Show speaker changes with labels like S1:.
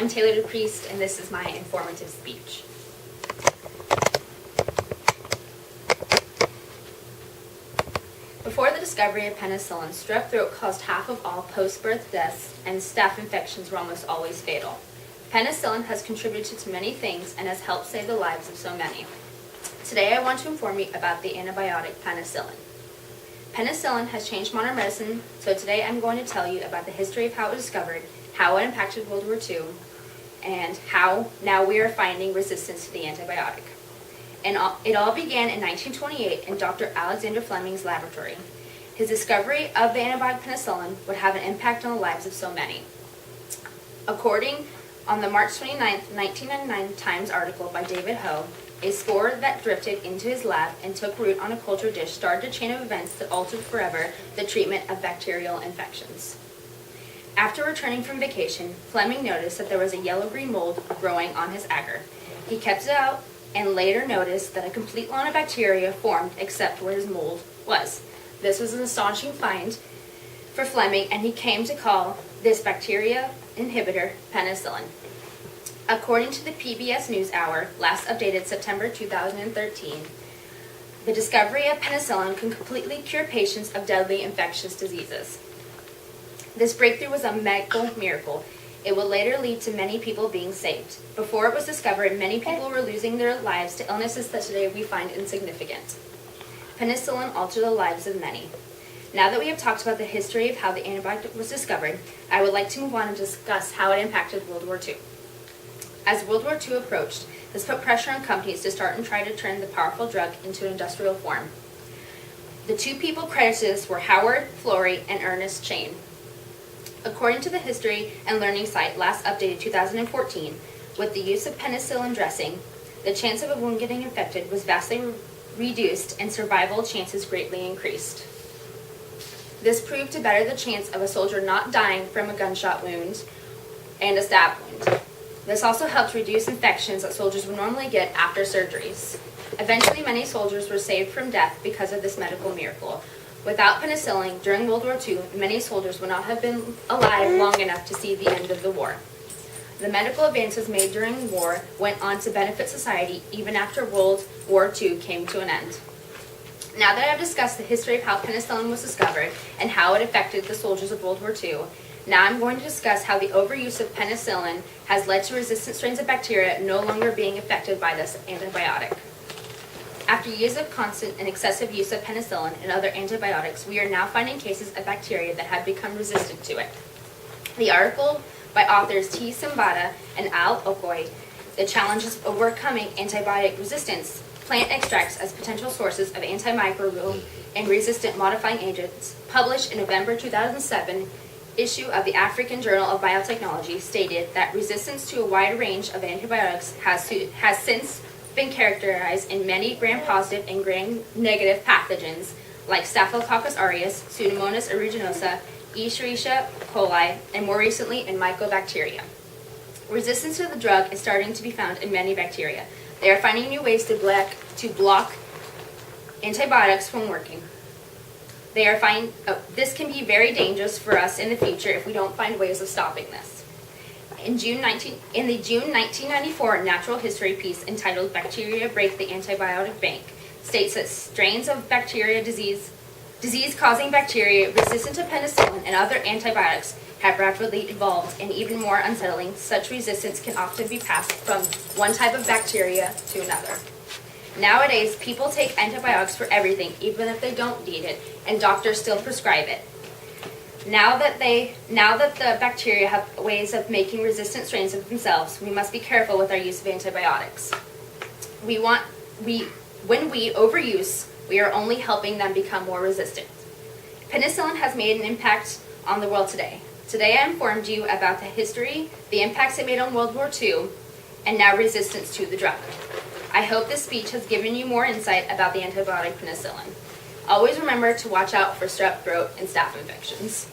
S1: I'm Taylor DePriest, and this is my informative speech. Before the discovery of penicillin, strep throat caused half of all post-birth deaths, and staph infections were almost always fatal. Penicillin has contributed to many things and has helped save the lives of so many. Today I want to inform you about the antibiotic penicillin. Penicillin has changed modern medicine, so today I'm going to tell you about the history of how it was discovered, how it impacted World War II, and how now we are finding resistance to the antibiotic. It all began in 1928 in Dr. Alexander Fleming's laboratory. His discovery of the antibiotic penicillin would have an impact on the lives of so many. According on the March 29, 1999 Times article by David Ho, a spore that drifted into his lab and took root on a culture dish started a chain of events that altered forever the treatment of bacterial infections. After returning from vacation, Fleming noticed that there was a yellow-green mold growing on his agar. He kept it out and later noticed that a complete lawn of bacteria formed except where his mold was. This was an astonishing find for Fleming, and he came to call this bacteria inhibitor penicillin. According to the PBS NewsHour, last updated September 2013, the discovery of penicillin can completely cure patients of deadly infectious diseases. This breakthrough was a medical miracle. It would later lead to many people being saved. Before it was discovered, many people were losing their lives to illnesses that today we find insignificant. Penicillin altered the lives of many. Now that we have talked about the history of how the antibiotic was discovered, I would like to move on and discuss how it impacted World War II. As World War II approached, this put pressure on companies to start and try to turn the powerful drug into an industrial form. The two people credited were Howard Florey and Ernest Chain. According to the History and Learning site, last updated 2014, with the use of penicillin dressing, the chance of a wound getting infected was vastly reduced and survival chances greatly increased. This proved to better the chance of a soldier not dying from a gunshot wound and a stab wound. This also helped reduce infections that soldiers would normally get after surgeries. Eventually, many soldiers were saved from death because of this medical miracle. Without penicillin, during World War II, many soldiers would not have been alive long enough to see the end of the war. The medical advances made during war went on to benefit society even after World War II came to an end. Now that I have discussed the history of how penicillin was discovered and how it affected the soldiers of World War II, now I'm going to discuss how the overuse of penicillin has led to resistant strains of bacteria no longer being affected by this antibiotic. After years of constant and excessive use of penicillin and other antibiotics, we are now finding cases of bacteria that have become resistant to it. The article by authors T. Simbada and Al Okoy, The Challenges of Overcoming Antibiotic Resistance, Plant Extracts as Potential Sources of Antimicrobial and Resistant Modifying Agents, published in November 2007 issue of the African Journal of Biotechnology, stated that resistance to a wide range of antibiotics has since been characterized in many gram-positive and gram-negative pathogens like Staphylococcus aureus, Pseudomonas aeruginosa, Escherichia coli, and more recently in mycobacteria. Resistance to the drug is starting to be found in many bacteria. They are finding new ways to block antibiotics from working. This can be very dangerous for us in the future if we don't find ways of stopping this. In the June 1994 Natural History piece entitled "Bacteria Break the Antibiotic Bank" states that strains of bacteria disease-causing bacteria resistant to penicillin and other antibiotics have rapidly evolved, and even more unsettling, such resistance can often be passed from one type of bacteria to another. Nowadays, people take antibiotics for everything, even if they don't need it, and doctors still prescribe it. Now that the bacteria have ways of making resistant strains of themselves, we must be careful with our use of antibiotics. When we overuse, we are only helping them become more resistant. Penicillin has made an impact on the world today. Today I informed you about the history, the impacts it made on World War II, and now resistance to the drug. I hope this speech has given you more insight about the antibiotic penicillin. Always remember to watch out for strep throat and staph infections.